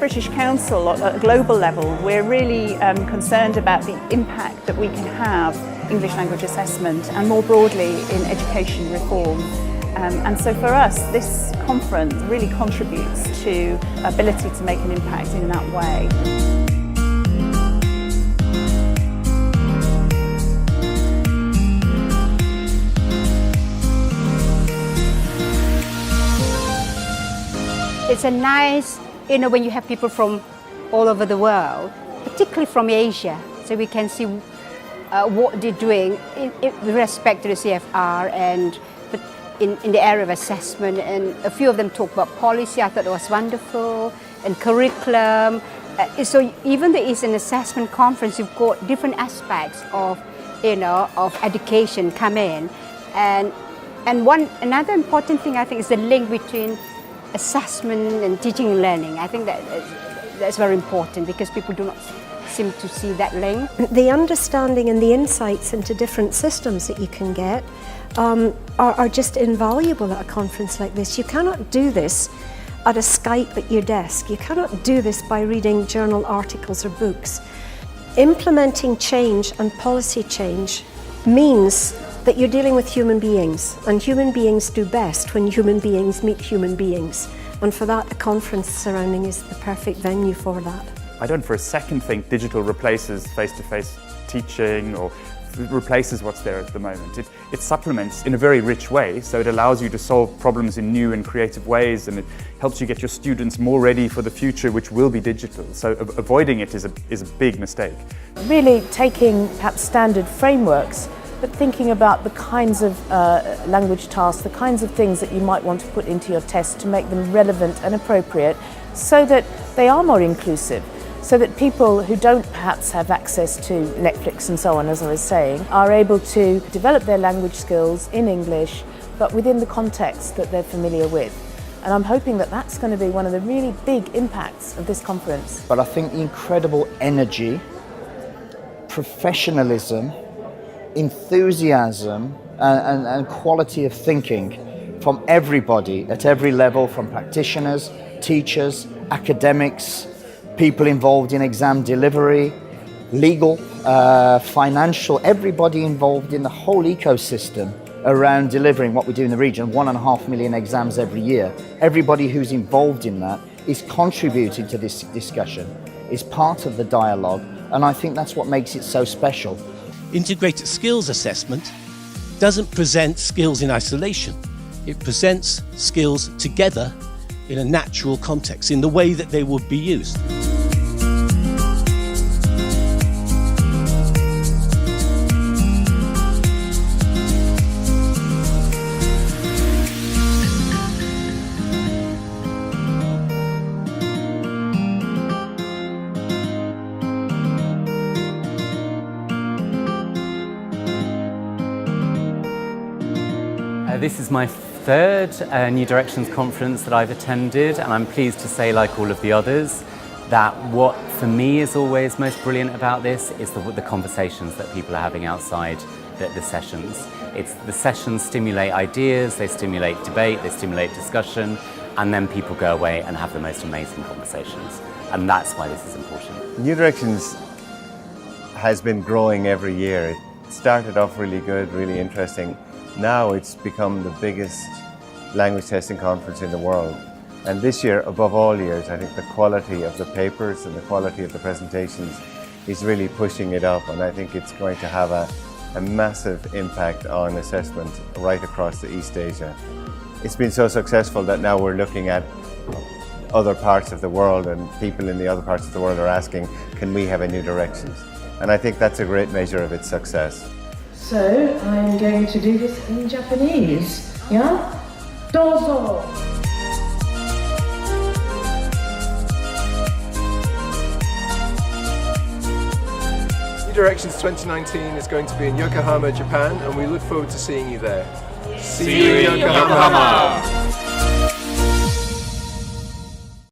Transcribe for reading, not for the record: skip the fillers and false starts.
British Council, at a global level, we're really concerned about the impact that we can have English language assessment and more broadly in education reform. And so for us, this conference really contributes to ability to make an impact in that way. It's a nice, when you have people from all over the world, particularly from Asia, so we can see what they're doing with respect to the CFR and in the area of assessment. And a few of them talk about policy. I thought it was wonderful, and curriculum. So even though it's an assessment conference, you've got different aspects of education come in. And another important thing I think is the link between assessment and teaching and learning. I think that's very important because people do not seem to see that link. The understanding and the insights into different systems that you can get are just invaluable at a conference like this. You cannot do this at a Skype at your desk. You cannot do this by reading journal articles or books. Implementing change and policy change means that you're dealing with human beings, and human beings do best when human beings meet human beings. And for that, the conference surrounding is the perfect venue for that. I don't for a second think digital replaces face-to-face teaching or replaces what's there at the moment. It supplements in a very rich way, so it allows you to solve problems in new and creative ways, and it helps you get your students more ready for the future, which will be digital. So avoiding it is a big mistake. Really taking perhaps standard frameworks, but thinking about the kinds of language tasks, the kinds of things that you might want to put into your test to make them relevant and appropriate so that they are more inclusive, so that people who don't perhaps have access to Netflix and so on, as I was saying, are able to develop their language skills in English, but within the context that they're familiar with. And I'm hoping that that's going to be one of the really big impacts of this conference. But I think the incredible energy, professionalism, enthusiasm and quality of thinking from everybody at every level, from practitioners, teachers, academics, people involved in exam delivery, legal, financial, everybody involved in the whole ecosystem around delivering what we do in the region, 1.5 million exams every year. Everybody who's involved in that is contributing to this discussion, is part of the dialogue, and I think that's what makes it so special. Integrated skills assessment doesn't present skills in isolation. It presents skills together in a natural context, in the way that they would be used. This is my third New Directions conference that I've attended, and I'm pleased to say, like all of the others, that what for me is always most brilliant about this is the conversations that people are having outside the sessions. The sessions stimulate ideas, they stimulate debate, they stimulate discussion, and then people go away and have the most amazing conversations. And that's why this is important. New Directions has been growing every year. It started off really good, really interesting. Now it's become the biggest language testing conference in the world. And this year, above all years, I think the quality of the papers and the quality of the presentations is really pushing it up. And I think it's going to have a massive impact on assessment right across the East Asia. It's been so successful that now we're looking at other parts of the world, and people in the other parts of the world are asking, can we have a New Directions? And I think that's a great measure of its success. So I'm going to do this in Japanese. Yeah? Dozo! New Directions 2019 is going to be in Yokohama, Japan, and we look forward to seeing you there. See you in Yokohama!